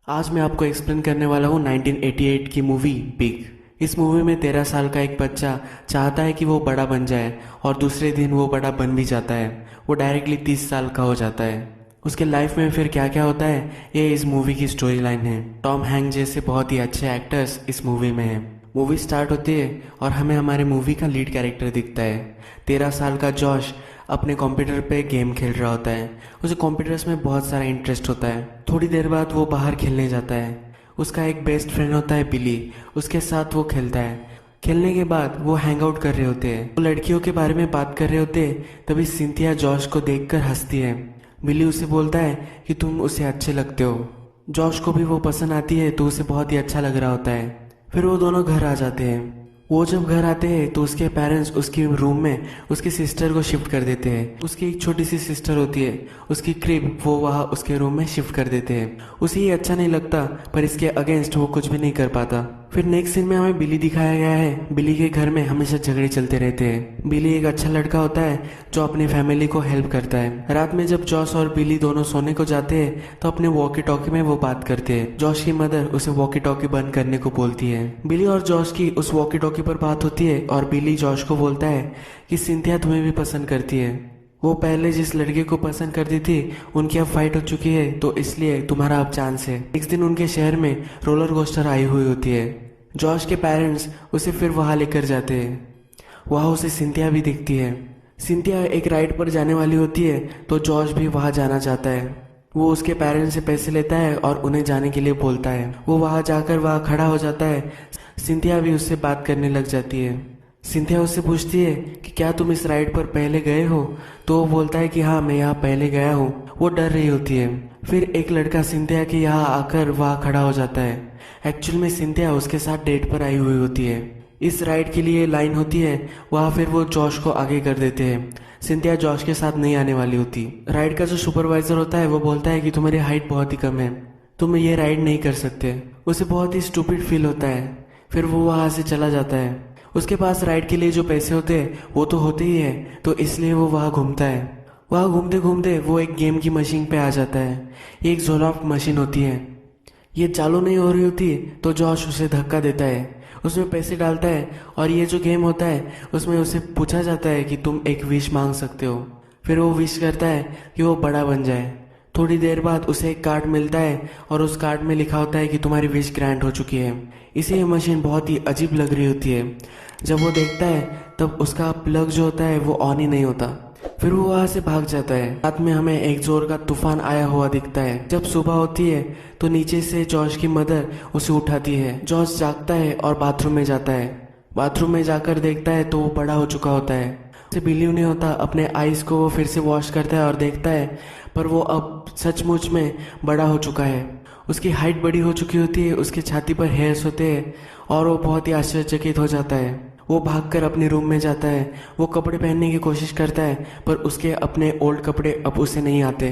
आज मैं आपको एक्सप्लेन करने वाला हूँ 1988 की मूवी पिग। इस मूवी में 13 साल का एक बच्चा चाहता है कि वो बड़ा बन जाए और दूसरे दिन वो बड़ा बन भी जाता है। वो डायरेक्टली 30 साल का हो जाता है। उसके लाइफ में फिर क्या क्या होता है ये इस मूवी की स्टोरी लाइन है। टॉम हैंक जैसे बहुत ही अच्छे एक्टर्स इस मूवी में हैं। मूवी स्टार्ट होती है और हमें हमारे मूवी का लीड कैरेक्टर दिखता है। 13 साल का जॉश अपने कंप्यूटर पे गेम खेल रहा होता है। उसे कंप्यूटर्स में बहुत सारा इंटरेस्ट होता है। थोड़ी देर बाद वो बाहर खेलने जाता है। उसका एक बेस्ट फ्रेंड होता है बिली, उसके साथ वो खेलता है। खेलने के बाद वो हैंग आउट कर रहे होते हैं। वो लड़कियों के बारे में बात कर रहे होते हैं। तभी सिंथिया जॉश को देखकर हंसती है। बिली उसे बोलता है कि तुम उसे अच्छे लगते हो। जॉश को भी वो पसंद आती है तो उसे बहुत ही अच्छा लग रहा होता है। फिर वो दोनों घर आ जाते हैं। वो जब घर आते हैं तो उसके पेरेंट्स उसके रूम में उसकी सिस्टर को शिफ्ट कर देते हैं। उसकी एक छोटी सी सिस्टर होती है, उसकी क्रिब वो वहाँ उसके रूम में शिफ्ट कर देते हैं। उसे ये अच्छा नहीं लगता पर इसके अगेंस्ट वो कुछ भी नहीं कर पाता। फिर नेक्स्ट सीन में हमें बिली दिखाया गया है। बिली के घर में हमेशा झगड़े चलते रहते हैं। बिली एक अच्छा लड़का होता है जो अपनी फैमिली को हेल्प करता है। रात में जब जॉश और बिली दोनों सोने को जाते हैं तो अपने वॉकी टॉकी में वो बात करते हैं। जॉश की मदर उसे वॉकी टॉकी बंद करने को बोलती है। बिली और जॉश की उस वॉकी टॉकी पर बात होती है और बिली जॉश को बोलता है कि सिंथिया तुम्हें भी पसंद करती है। वो पहले जिस लड़के को पसंद करती थी उनकी अब फाइट हो चुकी है तो इसलिए तुम्हारा अब चांस है। एक दिन उनके शहर में रोलर कोस्टर आई हुई होती है। जॉश के पेरेंट्स उसे फिर वहां लेकर जाते हैं। वहां उसे सिंथिया भी दिखती है। सिंथिया एक राइड पर जाने वाली होती है तो जॉश भी वहां जाना चाहता है। वो उसके पेरेंट्स से पैसे लेता है और उन्हें जाने के लिए बोलता है। वो वहां जाकर वहां खड़ा हो जाता है। सिंथिया भी उससे बात करने लग जाती है। सिंथिया उससे पूछती है कि क्या तुम इस राइड पर पहले गए हो, तो वो बोलता है कि हाँ मैं यहाँ पहले गया हूँ। वो डर रही होती है। फिर एक लड़का सिंथिया के यहाँ आकर वहाँ खड़ा हो जाता है। एक्चुअल में सिंथिया उसके साथ डेट पर आई हुई होती है। इस राइड के लिए लाइन होती है वहाँ फिर वो जॉश को आगे कर देते हैं। सिंथिया जॉश के साथ नहीं आने वाली होती। राइड का जो सुपरवाइजर होता है वो बोलता है कि तुम्हारी हाइट बहुत ही कम है, तुम ये राइड नहीं कर सकते। उसे बहुत ही स्टूपिड फील होता है। फिर वो वहाँ से चला जाता है। उसके पास राइड के लिए जो पैसे होते हैं वो तो होते ही है तो इसलिए वो वहाँ घूमता है। वहाँ घूमते घूमते वो एक गेम की मशीन पे आ जाता है। ये एक जोलॉफ्ट मशीन होती है। ये चालू नहीं हो रही होती तो जॉश उसे धक्का देता है। उसमें पैसे डालता है और ये जो गेम होता है उसमें उसे पूछा जाता है कि तुम एक विश मांग सकते हो। फिर वो विश करता है कि वो बड़ा बन जाए। थोड़ी देर बाद उसे एक कार्ड मिलता है और उस कार्ड में लिखा होता है कि तुम्हारी विश ग्रांट हो चुकी है। इसे ये मशीन बहुत ही अजीब लग रही होती है। जब वो देखता है तब उसका प्लग जो होता है वो ऑन ही नहीं होता। फिर वो वहां से भाग जाता है। रात में हमें एक जोर का तूफान आया हुआ दिखता है। जब सुबह होती है तो नीचे से जॉश की मदर उसे उठाती है। जॉश जागता है और बाथरूम में जाता है। बाथरूम में जाकर देखता है तो वो बड़ा हो चुका होता है। उसे बिलीव नहीं होता। अपने आईज को वो फिर से वॉश करता है और देखता है पर वो अब सचमुच में बड़ा हो चुका है। उसकी हाइट बड़ी हो चुकी होती है। उसकी छाती पर हेयर्स होते हैं और वो बहुत ही आश्चर्यचकित हो जाता है। वो भागकर अपने रूम में जाता है। वो कपड़े पहनने की कोशिश करता है पर उसके अपने ओल्ड कपड़े अब उसे नहीं आते।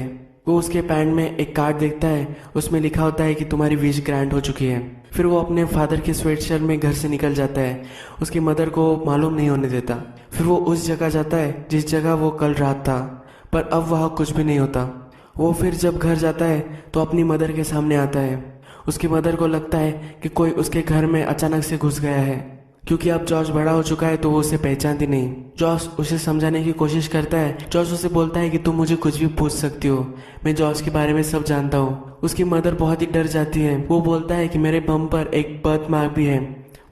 वो उसके पैंट में एक कार्ड देखता है। उसमें लिखा होता है कि तुम्हारी विश ग्रांट हो चुकी है। फिर वो अपने फादर के स्वेटशर्ट में घर से निकल जाता है। उसकी मदर को मालूम नहीं होने देता। फिर वो उस जगह जाता है जिस जगह वो कल रात था पर अब वहाँ कुछ भी नहीं होता। वो फिर जब घर जाता है तो अपनी मदर के सामने आता है। उसकी मदर को लगता है कि कोई उसके घर में अचानक से घुस गया है। क्योंकि अब जॉश बड़ा हो चुका है तो वो उसे पहचानती नहीं। जॉश उसे समझाने की कोशिश करता है। जॉश उसे बोलता है कि तुम मुझे कुछ भी पूछ सकती हो, मैं जॉश के बारे में सब जानता हूँ। उसकी मदर बहुत ही डर जाती है। वो बोलता है कि मेरे बम पर एक बर्थ मार्क भी है।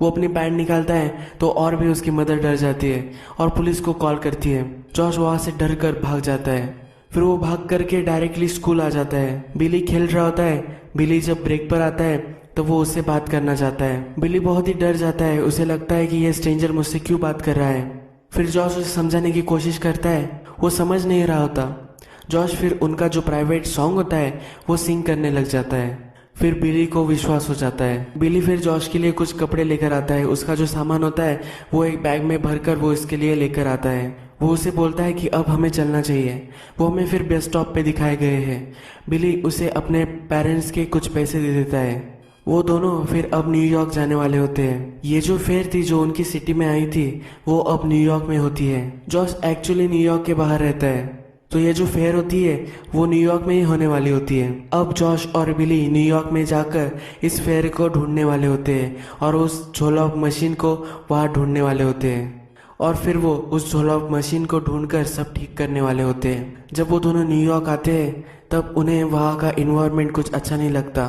वो अपनी पैंट निकालता है तो और भी उसकी मदर डर जाती है और पुलिस को कॉल करती है। जॉश वहाँ से डर कर भाग जाता है। फिर वो भाग करके डायरेक्टली स्कूल आ जाता है। बिली खेल रहा होता है। बिली जब ब्रेक पर आता है तो वो उससे बात करना चाहता है। बिली बहुत ही डर जाता है। उसे लगता है कि ये स्ट्रेंजर मुझसे क्यों बात कर रहा है। फिर जॉश उसे समझाने की कोशिश करता है। वो समझ नहीं रहा होता। जॉश फिर उनका जो प्राइवेट सॉन्ग होता है वो सिंग करने लग जाता है। फिर बिली को विश्वास हो जाता है। बिली फिर जॉश के लिए कुछ कपड़े लेकर आता है। उसका जो सामान होता है वो एक बैग में भरकर वो इसके लिए लेकर आता है। वो उसे बोलता है कि अब हमें चलना चाहिए। वो हमें फिर बस स्टॉप पे दिखाए गए हैं। बिली उसे अपने पेरेंट्स के कुछ पैसे दे देता है। वो दोनों फिर अब न्यूयॉर्क जाने वाले होते हैं। ये जो फेयर थी जो उनकी सिटी में आई थी वो अब न्यूयॉर्क में होती है। जॉश एक्चुअली न्यूयॉर्क के बाहर रहता है। तो ये जो फेयर होती है वो न्यूयॉर्क में ही होने वाली होती है। अब जॉश और बिली न्यूयॉर्क में जाकर इस फेयर को ढूंढने वाले होते हैं और उस झोला मशीन को वहाँ ढूंढने वाले होते हैं और फिर वो उस झोला मशीन को ढूंढकर सब ठीक करने वाले होते हैं। जब वो दोनों न्यूयॉर्क आते हैं तब उन्हें वहाँ का इन्वायरमेंट कुछ अच्छा नहीं लगता।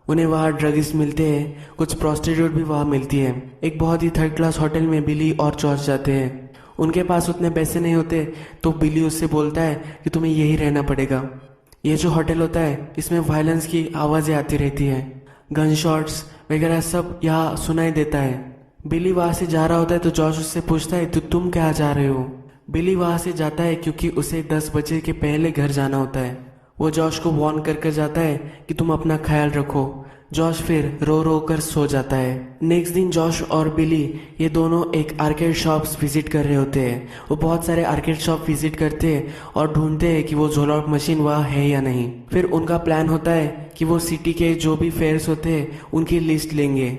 उन्हें वहाँ ड्रगिस्ट मिलते हैं, कुछ प्रोस्टिट्यूट भी वहाँ मिलती है। एक बहुत ही थर्ड क्लास होटल में बिली और जॉर्ज जाते हैं। उनके पास उतने पैसे नहीं होते तो बिली उससे बोलता है कि तुम्हें यही रहना पड़ेगा। ये जो होटल होता है इसमें वायलेंस की आवाज़ें आती रहती हैं, गन शॉट्स वगैरह सब यहाँ सुनाई देता है। बिली वहाँ से जा रहा होता है तो जॉर्ज उससे पूछता है तो तुम क्या जा रहे हो। बिली वहाँ से जाता है क्योंकि उसे 10 बजे के पहले घर जाना होता है। वो जॉश को वार्न कर जाता है कि तुम अपना ख्याल रखो। जॉश फिर रो रो कर सो जाता है। नेक्स्ट दिन जॉश और बिली ये दोनों एक आर्केड शॉप्स विजिट कर रहे होते हैं। वो बहुत सारे आर्केड शॉप विजिट करते हैं और ढूंढते हैं कि वो झोला मशीन वहाँ है या नहीं। फिर उनका प्लान होता है कि वो सिटी के जो भी फेयर्स होते हैं उनकी लिस्ट लेंगे,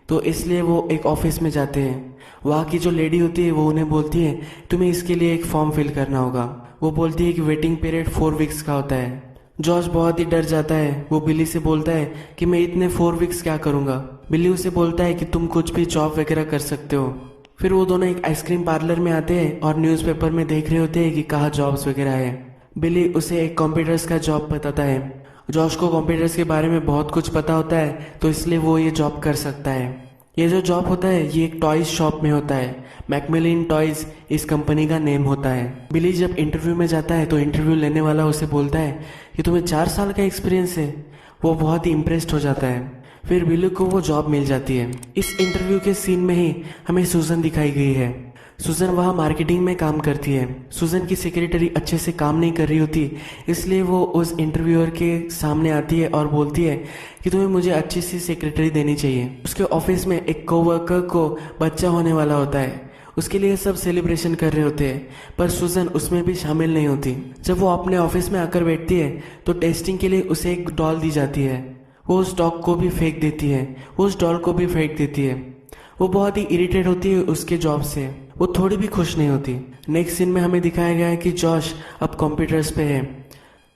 तो इसलिए वो एक ऑफिस में जाते हैं। वहाँ की जो लेडी होती है वो उन्हें बोलती है तुम्हें इसके लिए एक फॉर्म फिल करना होगा। वो बोलती है कि वेटिंग पीरियड 4 वीक्स का होता है। जॉर्ज बहुत ही डर जाता है। वो बिली से बोलता है कि मैं इतने 4 वीक्स क्या करूँगा। बिली उसे बोलता है कि तुम कुछ भी जॉब वगैरह कर सकते हो। फिर वो दोनों एक आइसक्रीम पार्लर में आते हैं और न्यूज़पेपर में देख रहे होते हैं कि कहाँ जॉब्स वगैरह है। बिली उसे एक कंप्यूटर्स का जॉब बताता है। जॉर्ज को कंप्यूटर्स के बारे में बहुत कुछ पता होता है तो इसलिए वो ये जॉब कर सकता है। ये जो जॉब होता है ये एक टॉयज शॉप में होता है। मैकमिलन टॉयज इस कंपनी का नेम होता है। बिली जब इंटरव्यू में जाता है तो इंटरव्यू लेने वाला उसे बोलता है कि तुम्हें 4 साल का एक्सपीरियंस है। वो बहुत ही इम्प्रेस्ड हो जाता है। फिर बिली को वो जॉब मिल जाती है। इस इंटरव्यू के सीन में ही हमें सुजन दिखाई गई है। सुजन वहाँ मार्केटिंग में काम करती है। सुजन की सेक्रेटरी अच्छे से काम नहीं कर रही होती, इसलिए वो उस इंटरव्यूअर के सामने आती है और बोलती है कि तुम्हें मुझे अच्छी सी सेक्रेटरी देनी चाहिए। उसके ऑफिस में एक कोवर्कर को बच्चा होने वाला होता है। उसके लिए सब सेलिब्रेशन कर रहे होते हैं पर सुजन उसमें भी शामिल नहीं होती। जब वो अपने ऑफिस में आकर बैठती है तो टेस्टिंग के लिए उसे एक डॉल दी जाती है। वो उस डॉग को भी फेंक देती है, वो उस डॉल को भी फेंक देती है। वो बहुत ही इरिटेट होती है उसके जॉब से। वो थोड़ी भी खुश नहीं होती। नेक्स्ट सीन में हमें दिखाया गया है कि जॉश अब कंप्यूटर्स पे है।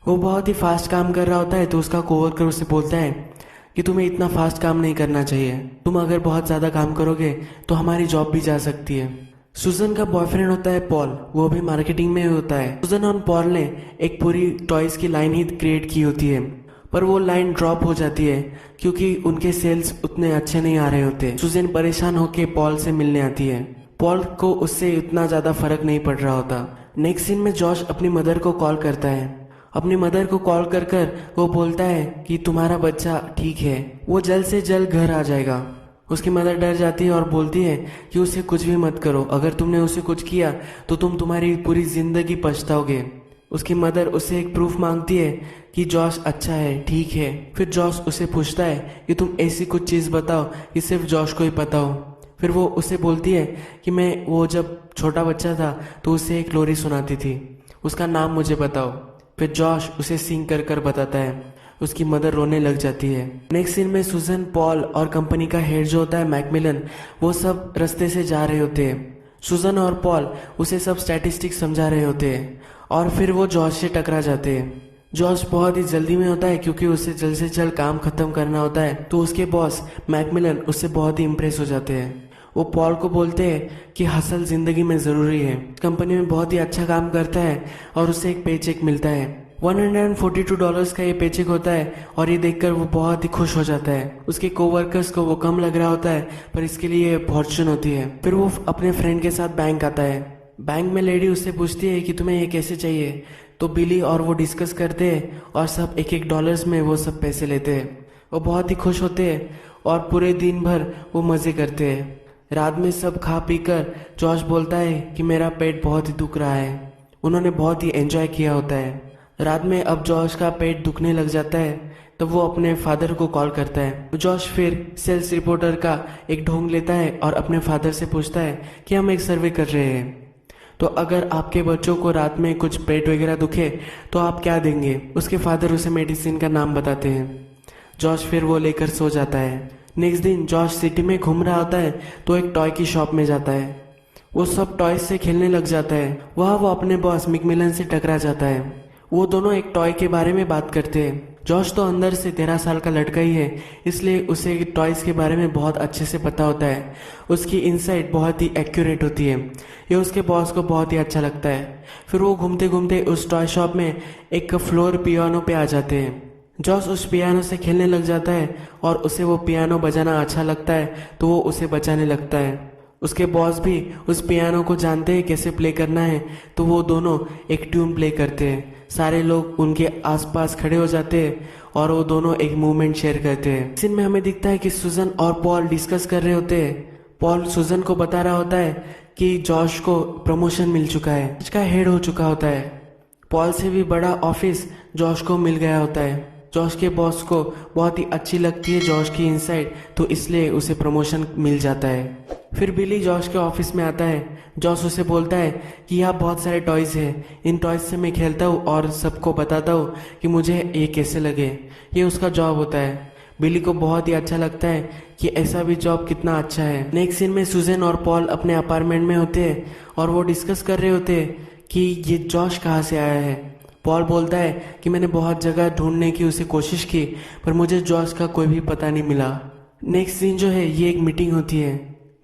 वो बहुत ही फास्ट काम कर रहा होता है तो उसका कोवर्कर उसे बोलता है कि तुम्हें इतना फास्ट काम नहीं करना चाहिए। तुम अगर बहुत ज़्यादा काम करोगे तो हमारी जॉब भी जा सकती है। सुजन का बॉयफ्रेंड होता है पॉल, वो भी मार्केटिंग में होता है। सुजन और पॉल ने एक पूरी टॉयज की लाइन ही क्रिएट की होती है पर वो लाइन ड्रॉप हो जाती है क्योंकि उनके सेल्स उतने अच्छे नहीं आ रहे होते। सुजन परेशान होकर पॉल से मिलने आती है। पॉल को उससे उतना ज़्यादा फर्क नहीं पड़ रहा होता। नेक्स्ट सीन में जॉश अपनी मदर को कॉल करता है। अपनी मदर को कॉल कर कर वो बोलता है कि तुम्हारा बच्चा ठीक है, वो जल्द से जल्द घर आ जाएगा। उसकी मदर डर जाती है और बोलती है कि उसे कुछ भी मत करो, अगर तुमने उसे कुछ किया तो तुम तुम्हारी पूरी जिंदगी पछताओगे। उसकी मदर उससे एक प्रूफ मांगती है कि जॉश अच्छा है, ठीक है। फिर जॉश उसे पूछता है कि तुम ऐसी कुछ चीज़ बताओ कि सिर्फ जॉश को ही पता हो। फिर वो उसे बोलती है कि मैं वो जब छोटा बच्चा था तो उसे एक लोरी सुनाती थी, उसका नाम मुझे बताओ। फिर जॉश उसे सिंग कर कर बताता है। उसकी मदर रोने लग जाती है। नेक्स्ट सीन में सुजन, पॉल और कंपनी का हेड जो होता है मैकमिलन, वो सब रास्ते से जा रहे होते हैं। सुजन और पॉल उसे सब स्टैटिस्टिक्स समझा रहे होते हैं और फिर वो जॉर्ज से टकरा जाते हैं। जॉर्ज बहुत ही जल्दी में होता है क्योंकि उसे जल्द से जल्द काम खत्म करना होता है, तो उसके बॉस मैकमिलन उससे बहुत ही इम्प्रेस हो जाते हैं। वो पॉल को बोलते हैं कि हसल जिंदगी में ज़रूरी है। कंपनी में बहुत ही अच्छा काम करता है और उसे एक पे चेक मिलता है। $142 का ये पे चेक होता है और ये देखकर वो बहुत ही खुश हो जाता है। उसके कोवर्कर्स को वो कम लग रहा होता है पर इसके लिए ये फॉर्चून होती है। फिर वो अपने फ्रेंड के साथ बैंक आता है। बैंक में लेडी उससे पूछती है कि तुम्हें ये कैसे चाहिए, तो बिली और वो डिस्कस करते हैं और सब $1 में वो सब पैसे लेते हैं। वो बहुत ही खुश होते हैं और पूरे दिन भर वो मज़े करते हैं। रात में सब खा पी कर जॉश बोलता है कि मेरा पेट बहुत ही दुख रहा है। उन्होंने बहुत ही एंजॉय किया होता है। रात में अब जॉश का पेट दुखने लग जाता है तब वो अपने फादर को कॉल करता है। जॉश फिर सेल्स रिपोर्टर का एक ढोंग लेता है और अपने फादर से पूछता है कि हम एक सर्वे कर रहे हैं, तो अगर आपके बच्चों को रात में कुछ पेट वगैरह दुखे तो आप क्या देंगे। उसके फादर उसे मेडिसिन का नाम बताते हैं। जॉश फिर वो लेकर सो जाता है। नेक्स्ट दिन जॉश सिटी में घूम रहा होता है तो एक टॉय की शॉप में जाता है। वो सब टॉयज से खेलने लग जाता है। वहाँ वो अपने बॉस मैकमिलन से टकरा जाता है। वो दोनों एक टॉय के बारे में बात करते हैं। जॉश तो अंदर से 13 साल का लड़का ही है, इसलिए उसे टॉयज के बारे में बहुत अच्छे से पता होता है। उसकी इनसाइट बहुत ही एक्यूरेट होती है। ये उसके बॉस को बहुत ही अच्छा लगता है। फिर वो घूमते घूमते उस टॉय शॉप में एक फ्लोर पियानो पे आ जाते हैं। जॉश उस पियानो से खेलने लग जाता है और उसे वो पियानो बजाना अच्छा लगता है, तो वो उसे बजाने लगता है। उसके बॉस भी उस पियानो को जानते हैं कैसे प्ले करना है, तो वो दोनों एक ट्यून प्ले करते हैं। सारे लोग उनके आसपास खड़े हो जाते हैं और वो दोनों एक मूवमेंट शेयर करते हैं। सीन में हमें दिखता है कि सुजन और पॉल डिस्कस कर रहे होते हैं। पॉल सुजन को बता रहा होता है कि जॉश को प्रमोशन मिल चुका है, उसका हेड हो चुका होता है। पॉल से भी बड़ा ऑफिस जॉश को मिल गया होता है। जॉश के बॉस को बहुत ही अच्छी लगती है जॉश की इनसाइट, तो इसलिए उसे प्रमोशन मिल जाता है। फिर बिली जॉश के ऑफिस में आता है। जॉश उसे बोलता है कि यहाँ बहुत सारे टॉयज हैं, इन टॉयज से मैं खेलता हूँ और सबको बताता हूँ कि मुझे ये कैसे लगे। ये उसका जॉब होता है। बिली को बहुत ही अच्छा लगता है कि ऐसा भी जॉब कितना अच्छा है। नेक्स्ट सीन में सुजन और पॉल अपने अपार्टमेंट में होते हैं और वो डिस्कस कर रहे होते हैं कि ये जॉश कहाँ से आया है। पॉल बोलता है कि मैंने बहुत जगह ढूंढने की उसे कोशिश की, पर मुझे जॉश का कोई भी पता नहीं मिला। नेक्स्ट सीन जो है, ये एक मीटिंग होती है।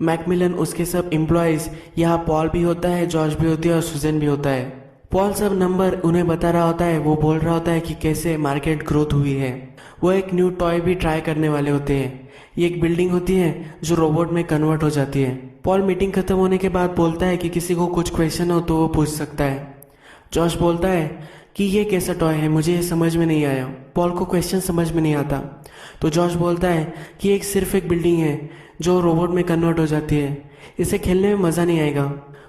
मैकमिलन, उसके सब एम्प्लॉयज, यहाँ पॉल भी होता है, जॉश भी होती है और सुजन भी होता है। पॉल सब नंबर उन्हें बता रहा होता है। वो बोल रहा होता है कि कैसे मार्केट ग्रोथ हुई है। वो एक न्यू टॉय भी ट्राई करने वाले होते हैं। ये एक बिल्डिंग होती है जो रोबोट में कन्वर्ट हो जाती है। पॉल मीटिंग खत्म होने के बाद बोलता है कि किसी को कुछ क्वेश्चन हो तो वो पूछ सकता है। जॉश बोलता है कि ये कैसा टॉय है, मुझे ये समझ में नहीं आया। पॉल को क्वेश्चन समझ में नहीं आता, तो जॉश बोलता है कि एक सिर्फ एक बिल्डिंग है जो रोबोट में कन्वर्ट हो जाती है, इसे खेलने में मज़ा नहीं आएगा।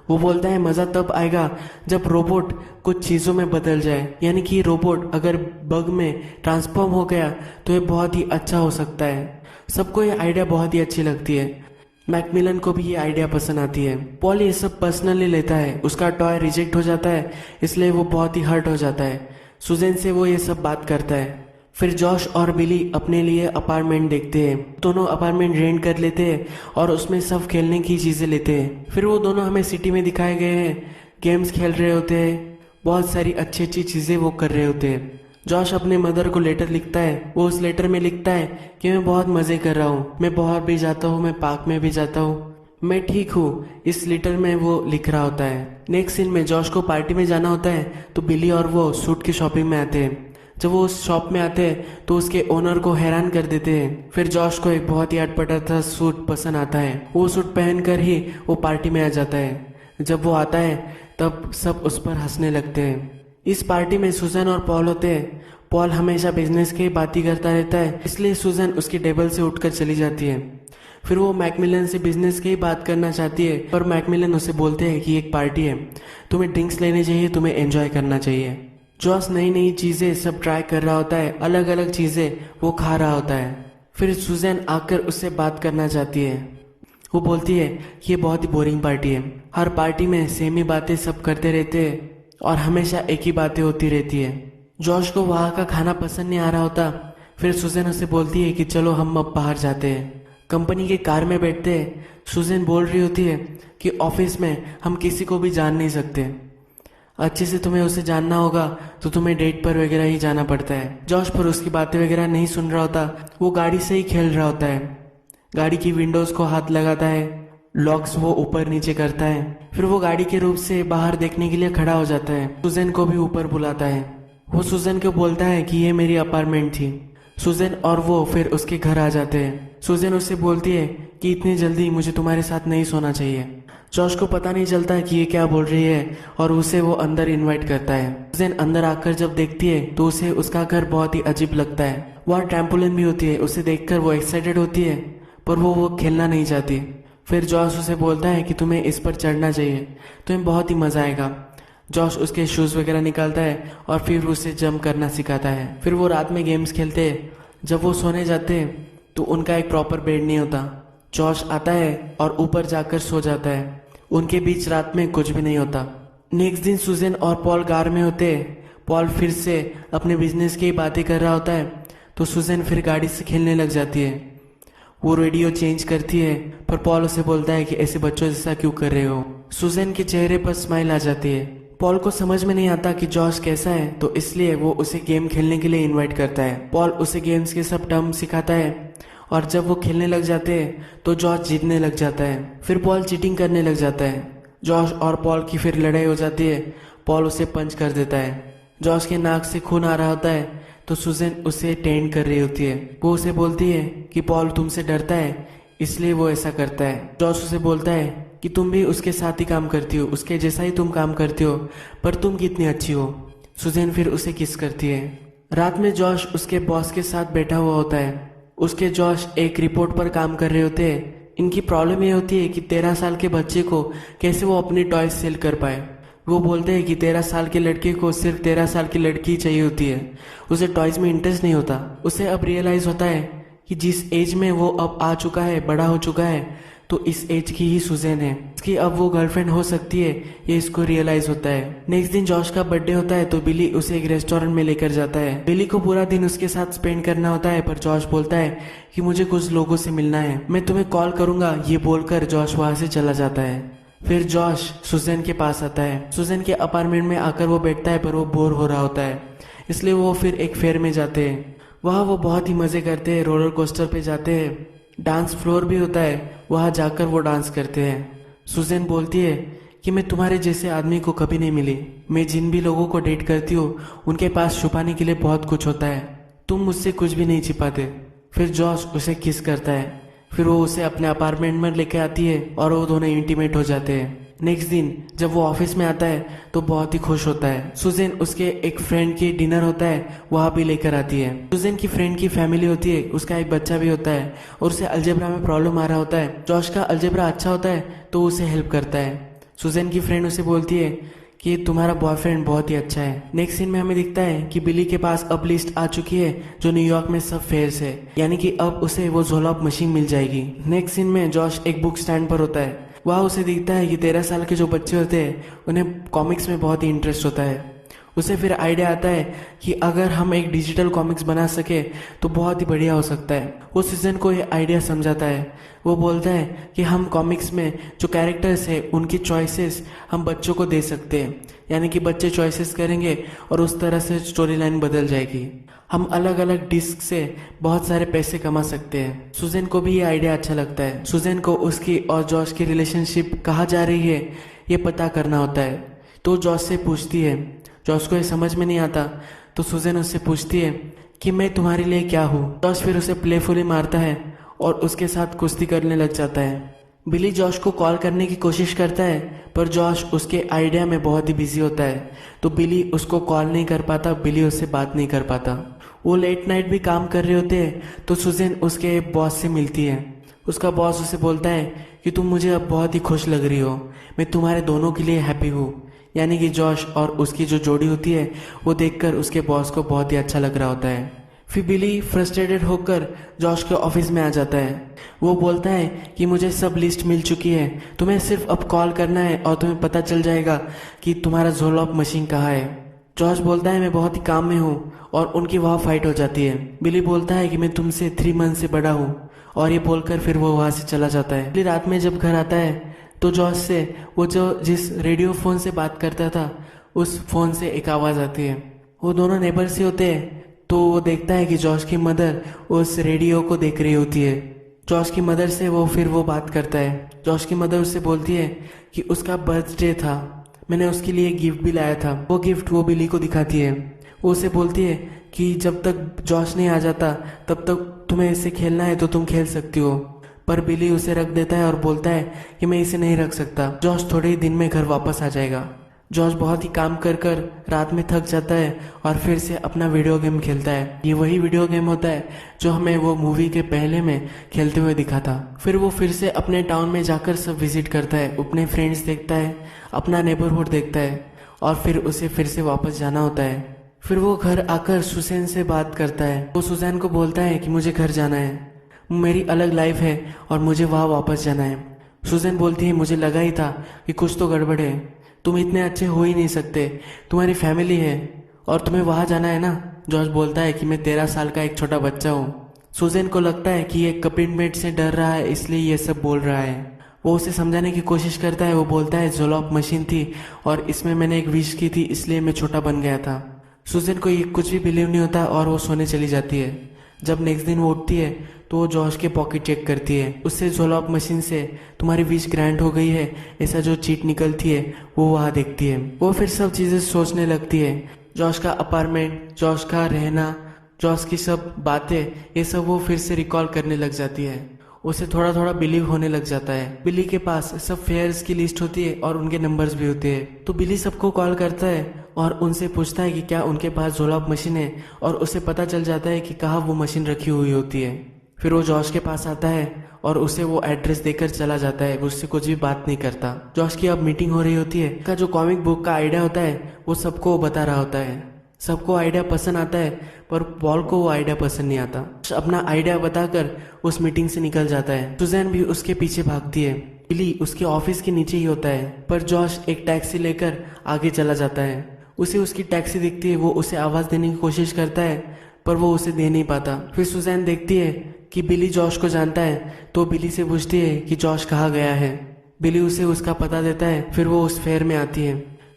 वो बोलता है मज़ा तब आएगा जब रोबोट कुछ चीज़ों में बदल जाए, यानी कि रोबोट अगर बग में ट्रांसफॉर्म हो गया तो ये बहुत ही अच्छा हो सकता है। सबको ये आइडिया बहुत ही अच्छी लगती है। मैकमिलन को भी ये आइडिया पसंद आती है। पॉल ये सब पर्सनली लेता है। उसका टॉय रिजेक्ट हो जाता है, इसलिए वो बहुत ही हर्ट हो जाता है। सुजन से वो ये सब बात करता है। फिर जॉश और बिली अपने लिए अपार्टमेंट देखते हैं। दोनों अपार्टमेंट रेंट कर लेते हैं और उसमें सब खेलने की चीज़ें लेते हैं। फिर वो दोनों हमें सिटी में दिखाए गए हैं, गेम्स खेल रहे होते हैं, बहुत सारी अच्छी अच्छी चीज़ें वो कर रहे होते हैं। जॉश अपने मदर को लेटर लिखता है। वो उस लेटर में लिखता है कि मैं बहुत मज़े कर रहा हूँ, मैं बाहर भी जाता हूँ, मैं पार्क में भी जाता हूँ, मैं ठीक हूँ। इस लेटर में वो लिख रहा होता है। नेक्स्ट सीन में जॉश को पार्टी में जाना होता है, तो बिली और वो सूट की शॉपिंग में आते हैं। जब वो उस शॉप में आते हैं तो उसके ओनर को हैरान कर देते हैं। फिर जॉश को एक बहुत ही अटपटा सूट पसंद आता है। वो सूट पहनकर ही वो पार्टी में आ जाता है। जब वो आता है तब सब उस पर हंसने लगते हैं। इस पार्टी में सुजन और पॉल होते हैं। पॉल हमेशा बिजनेस की बात ही करता रहता है, इसलिए सुजन उसकी टेबल से उठकर चली जाती है। फिर वो मैकमिलन से बिजनेस की बात करना चाहती है, पर मैकमिलन उसे बोलते हैं कि एक पार्टी है, तुम्हें ड्रिंक्स लेने चाहिए, तुम्हें एंजॉय करना चाहिए। जॉस नई नई चीज़ें सब ट्राई कर रहा होता है, अलग अलग चीज़ें वो खा रहा होता है। फिर सुजन आकर उससे बात करना चाहती है। वो बोलती है कि ये बहुत ही बोरिंग पार्टी है, हर पार्टी में सेम ही बातें सब करते रहते हैं और हमेशा एक ही बातें होती रहती है। जॉश को वहाँ का खाना पसंद नहीं आ रहा होता। फिर सुजन उसे बोलती है कि चलो हम अब बाहर जाते हैं। कंपनी के कार में बैठते हैं। सुजन बोल रही होती है कि ऑफिस में हम किसी को भी जान नहीं सकते, अच्छे से तुम्हें उसे जानना होगा तो तुम्हें डेट पर वगैरह ही जाना पड़ता है। जॉश पर उसकी बातें वगैरह नहीं सुन रहा होता। वो गाड़ी से ही खेल रहा होता है। गाड़ी की विंडोज को हाथ लगाता है, लॉक्स वो ऊपर नीचे करता है। फिर वो गाड़ी के रूप से बाहर देखने के लिए खड़ा हो जाता है। सुजन को भी ऊपर बुलाता है। वो सुजन को बोलता है कि ये मेरी अपार्टमेंट थी। सुजन और वो फिर उसके घर आ जाते हैं। सुजन उससे बोलती है कि इतनी जल्दी मुझे तुम्हारे साथ नहीं सोना चाहिए। जॉश को पता नहीं चलता कि ये क्या बोल रही है और उसे वो अंदर इनवाइट करता है। सुजन अंदर आकर जब देखती है तो उसे उसका घर बहुत ही अजीब लगता है। वहाँ ट्रैम्पोलिन भी होती है। उसे देखकर वो एक्साइटेड होती है, पर वो खेलना नहीं चाहती। फिर जॉश उसे बोलता है कि तुम्हें इस पर चढ़ना चाहिए, तुम्हें बहुत ही मज़ा आएगा। जॉश उसके शूज़ वगैरह निकालता है और फिर उसे जंप करना सिखाता है। फिर वो रात में गेम्स खेलते हैं। जब वो सोने जाते हैं तो उनका एक प्रॉपर बेड नहीं होता। जॉश आता है और ऊपर जाकर सो जाता है। उनके बीच रात में कुछ भी नहीं होता। नेक्स्ट दिन सुजन और पॉल कार में होते हैं। पॉल फिर से अपने बिजनेस की बातें कर रहा होता है, तो सुजन फिर गाड़ी से खेलने लग जाती है। वो रेडियो चेंज करती है, पर पॉल उसे बोलता है कि ऐसे बच्चों जैसा क्यों कर रहे हो। सुजन के चेहरे पर स्माइल आ जाती है। पॉल को समझ में नहीं आता कि जॉश कैसा है, तो इसलिए वो उसे गेम खेलने के लिए इनवाइट करता है। पॉल उसे गेम्स के सब टर्म सिखाता है और जब वो खेलने लग जाते हैं तो जॉश जीतने लग जाता है। फिर पॉल चीटिंग करने लग जाता है। जॉश और पॉल की फिर लड़ाई हो जाती है। पॉल उसे पंच कर देता है। जॉश के नाक से खून आ रहा होता है तो सुजैन उसे टेंड कर रही होती है। वो उसे बोलती है कि पॉल तुमसे डरता है इसलिए वो ऐसा करता है। जॉश उसे बोलता है कि तुम भी उसके साथ ही काम करती हो, उसके जैसा ही तुम काम करती हो, पर तुम कितनी अच्छी हो। सुजैन फिर उसे किस करती है। रात में जॉश उसके बॉस के साथ बैठा हुआ होता है। उसके जॉश एक रिपोर्ट पर काम कर रहे होते हैं। इनकी प्रॉब्लम ये होती है कि 13 साल के बच्चे को कैसे वो अपनी टॉयज सेल कर पाए। वो बोलते हैं कि 13 साल के लड़के को सिर्फ 13 साल की लड़की चाहिए होती है, उसे टॉयज में इंटरेस्ट नहीं होता। उसे अब रियलाइज होता है कि जिस एज में वो अब आ चुका है, बड़ा हो चुका है, तो इस एज की ही सुजैन है, इसकी अब वो गर्लफ्रेंड हो सकती है, ये इसको रियलाइज होता है। नेक्स्ट दिन जॉश का बर्थडे होता है तो बिली उसे एक रेस्टोरेंट में लेकर जाता है। बिली को पूरा दिन उसके साथ स्पेंड करना होता है, पर जॉश बोलता है कि मुझे कुछ लोगों से मिलना है, मैं तुम्हें कॉल करूंगा। ये बोलकर जॉश वहां से चला जाता है। फिर जॉश सुजैन के पास आता है। सुजैन के अपार्टमेंट में आकर वो बैठता है, पर वो बोर हो रहा होता है, इसलिए वो फिर एक फेयर में जाते हैं। वहाँ वो बहुत ही मजे करते हैं, रोलर कोस्टर पे जाते हैं, डांस फ्लोर भी होता है, वहाँ जाकर वो डांस करते हैं। सुजैन बोलती है कि मैं तुम्हारे जैसे आदमी को कभी नहीं मिली, मैं जिन भी लोगों को डेट करती हूँ उनके पास छुपाने के लिए बहुत कुछ होता है, तुम मुझसे कुछ भी नहीं छिपाते। फिर जॉश उसे किस करता है। फिर वो उसे अपने अपार्टमेंट में लेके आती है और वो दोनों इंटीमेट हो जाते हैं। नेक्स्ट दिन जब वो ऑफिस में आता है तो बहुत ही खुश होता है। सुजैन उसके एक फ्रेंड की डिनर होता है वहाँ भी लेकर आती है। सुजैन की फ्रेंड की फैमिली होती है, उसका एक बच्चा भी होता है और उसे अलजेब्रा में प्रॉब्लम आ रहा होता है। जॉश का अलजेब्रा अच्छा होता है तो उसे हेल्प करता है। सुजैन की फ्रेंड उसे बोलती है कि तुम्हारा बॉयफ्रेंड बहुत ही अच्छा है। नेक्स्ट सीन में हमें दिखता है कि बिली के पास अब लिस्ट आ चुकी है जो न्यूयॉर्क में सब फेयर्स है, यानी कि अब उसे वो झोलॉप मशीन मिल जाएगी। नेक्स्ट सीन में जॉश एक बुक स्टैंड पर होता है। वहाँ उसे दिखता है कि 13 साल के जो बच्चे होते हैं उन्हें कॉमिक्स में बहुत ही इंटरेस्ट होता है। उसे फिर आइडिया आता है कि अगर हम एक डिजिटल कॉमिक्स बना सके तो बहुत ही बढ़िया हो सकता है। वो सुजैन को ये आइडिया समझाता है। वो बोलता है कि हम कॉमिक्स में जो कैरेक्टर्स है उनकी चॉइसेस हम बच्चों को दे सकते हैं, यानी कि बच्चे चॉइसेस करेंगे और उस तरह से स्टोरी लाइन बदल जाएगी। हम अलग अलग डिस्क से बहुत सारे पैसे कमा सकते हैं। सुजैन को भी ये आइडिया अच्छा लगता है। सुजैन को उसकी और जॉश की रिलेशनशिप कहाँ जा रही है ये पता करना होता है, तो जॉश से पूछती है। जॉश को ये समझ में नहीं आता तो सुजैन उससे पूछती है कि मैं तुम्हारे लिए क्या हूँ। जॉश फिर उसे प्लेफुली मारता है और उसके साथ कुश्ती करने लग जाता है। बिली जॉश को कॉल करने की कोशिश करता है, पर जॉश उसके आइडिया में बहुत ही बिजी होता है, तो बिली उसको कॉल नहीं कर पाता, बिली उससे बात नहीं कर पाता। वो लेट नाइट भी काम कर रहे होते हैं तो सुजैन उसके बॉस से मिलती है। उसका बॉस उसे बोलता है कि तुम मुझे अब बहुत ही खुश लग रही हो, मैं तुम्हारे दोनों के लिए हैप्पी हूँ, यानी कि जॉश और उसकी जो जोड़ी होती है वो देखकर उसके बॉस को बहुत ही अच्छा लग रहा होता है। फिर बिली फ्रस्ट्रेटेड होकर जॉश के ऑफिस में आ जाता है। वो बोलता है कि मुझे सब लिस्ट मिल चुकी है, तुम्हें सिर्फ अब कॉल करना है और तुम्हें पता चल जाएगा कि तुम्हारा झोलॉप मशीन कहाँ है। जॉश बोलता है मैं बहुत ही काम में हूँ और उनकी वहाँ फाइट हो जाती है। बिली बोलता है कि मैं तुमसे 3 मंथ से बड़ा हूँ और ये बोलकर फिर वो वहाँ से चला जाता है। बिली रात में जब घर आता है तो जॉश से वो जो जिस रेडियो फोन से बात करता था उस फोन से एक आवाज़ आती है। वो दोनों नेबर्स ही होते हैं, तो वो देखता है कि जॉश की मदर उस रेडियो को देख रही होती है। जॉश की मदर से वो बात करता है। जॉश की मदर उससे बोलती है कि उसका बर्थडे था, मैंने उसके लिए गिफ्ट भी लाया था। वो गिफ्ट वो बिली को दिखाती है। वो उसे बोलती है कि जब तक जॉश नहीं आ जाता तब तक तुम्हें इससे खेलना है तो तुम खेल सकती हो, पर बिली उसे रख देता है और बोलता है कि मैं इसे नहीं रख सकता, जॉश थोड़े ही दिन में घर वापस आ जाएगा। जॉश बहुत ही काम कर कर रात में थक जाता है और फिर से अपना वीडियो गेम खेलता है। ये वही वीडियो गेम होता है जो हमें वो मूवी के पहले में खेलते हुए दिखा था। फिर वो फिर से अपने टाउन में जाकर सब विजिट करता है, अपने फ्रेंड्स देखता है, अपना नेबरहुड देखता है और फिर उसे फिर से वापस जाना होता है। फिर वो घर आकर सुजैन से बात करता है। वो सुजैन को बोलता है कि मुझे घर जाना है, मेरी अलग लाइफ है और मुझे वहाँ वापस जाना है। सुजैन बोलती है मुझे लगा ही था कि कुछ तो गड़बड़ है, तुम इतने अच्छे हो ही नहीं सकते, तुम्हारी फैमिली है और तुम्हें वहाँ जाना है ना। जॉर्ज बोलता है कि मैं 13 साल का एक छोटा बच्चा हूँ। सुजैन को लगता है कि ये कमिटमेंट से डर रहा है इसलिए ये सब बोल रहा है। वो उसे समझाने की कोशिश करता है। वो बोलता है ज़ोलॉप मशीन थी और इसमें मैंने एक विश की थी, इसलिए मैं छोटा बन गया था। सुजैन को ये कुछ भी बिलीव नहीं होता और वो सोने चली जाती है। जब नेक्स्ट दिन वो उठती है तो वो जॉश के पॉकेट चेक करती है। उससे ज़ोलॉप मशीन से तुम्हारी विश ग्रांट हो गई है ऐसा जो चीट निकलती है वो वहाँ देखती है। वो फिर सब चीज़ें सोचने लगती है। जॉश का अपार्टमेंट, जॉश का रहना, जॉश की सब बातें, ये सब वो फिर से रिकॉल करने लग जाती है। उसे थोड़ा थोड़ा बिलीव होने लग जाता है। बिली के पास सब फेयर्स की लिस्ट होती है और उनके नंबर्स भी होते हैं। तो बिली सबको कॉल करता है और उनसे पूछता है कि क्या उनके पास ज़ोलॉप मशीन है, और उसे पता चल जाता है कि कहाँ वो मशीन रखी हुई होती है। फिर वो जॉश के पास आता है और उसे वो एड्रेस देकर चला जाता है। वो उससे कुछ भी बात नहीं करता। जॉश की अब मीटिंग हो रही होती है। का जो कॉमिक बुक का आइडिया होता है वो सबको बता रहा होता है। सबको आइडिया पसंद आता है पर पॉल को वो आइडिया पसंद नहीं आता। अपना आइडिया बताकर उस मीटिंग से निकल जाता है। सुजैन भी उसके पीछे भागती है। बिली उसके ऑफिस के नीचे ही होता है, पर जॉश एक टैक्सी लेकर आगे चला जाता है। उसे उसकी टैक्सी दिखती है। वो उसे आवाज देने की कोशिश करता है पर वो उसे दे नहीं पाता। फिर सुजैन देखती है कि बिली जॉश को जानता है, तो बिली से पूछती है कि जॉश कहाँ गया है। बिली उसे उसका पता देता है। फिर वो उस फेयर में आती है।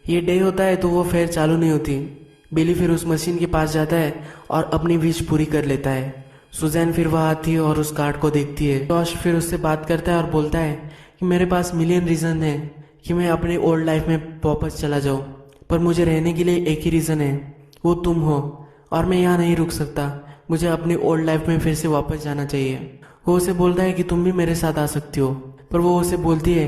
ये डे होता है तो वो फेयर चालू नहीं होती। बिली फिर उस मशीन के पास जाता है और अपनी विश पूरी कर लेता है। सुजैन फिर वहाँ आती है और उस कार्ड को देखती है। जॉश फिर उससे बात करता है और बोलता है कि मेरे पास मिलियन रीज़न है कि मैं अपने ओल्ड लाइफ में वापस चला जाऊँ, पर मुझे रहने के लिए एक ही रीज़न है, वो तुम हो, और मैं यहाँ नहीं रुक सकता। मुझे अपनी ओल्ड लाइफ में फिर से वापस जाना चाहिए। वो उसे बोलता है कि तुम भी मेरे साथ आ सकती हो, पर वो उसे बोलती है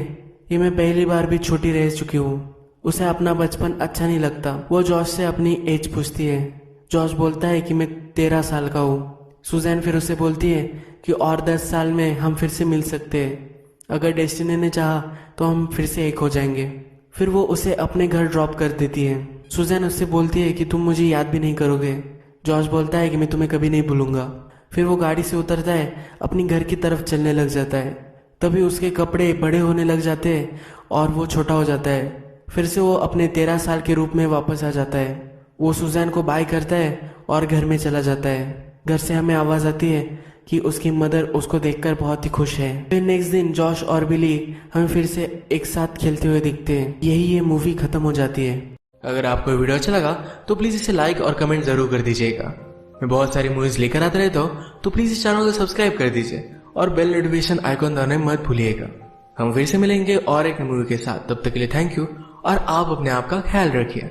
कि मैं पहली बार भी छोटी रह चुकी हूँ। उसे अपना बचपन अच्छा नहीं लगता। वो जॉश से अपनी एज पूछती है। जॉश बोलता है कि मैं 13 साल का हूँ। सुजैन फिर उसे बोलती है कि और 10 साल में हम फिर से मिल सकते हैं। अगर डेस्टिनी ने चाहा तो हम फिर से एक हो जाएंगे। फिर वो उसे अपने घर ड्रॉप कर देती है। सुजैन उससे बोलती है कि तुम मुझे याद भी नहीं करोगे। जॉश बोलता है कि मैं तुम्हें कभी नहीं भूलूंगा। फिर वो गाड़ी से उतरता है, अपनी घर की तरफ चलने लग जाता है। तभी उसके कपड़े बड़े होने लग जाते हैं और वो छोटा हो जाता है। फिर से वो अपने 13 साल के रूप में वापस आ जाता है। वो सुजैन को बाय करता है और घर में चला जाता है। घर से हमें आवाज़ आती है कि उसकी मदर उसको देखकर बहुत ही खुश है। फिर नेक्स्ट दिन जॉश और बिली हमें फिर से एक साथ खेलते हुए दिखते हैं। यही ये मूवी खत्म हो जाती है। अगर आपको वीडियो अच्छा लगा तो प्लीज़ इसे लाइक और कमेंट ज़रूर कर दीजिएगा। मैं बहुत सारी मूवीज़ लेकर आता रहता हूँ, तो प्लीज़ इस चैनल को सब्सक्राइब कर दीजिए और बेल नोटिफिकेशन आइकॉन दबाना मत भूलिएगा। हम फिर से मिलेंगे और एक मूवी के साथ। तब तक के लिए थैंक यू और आप अपने आप का ख्याल रखिए।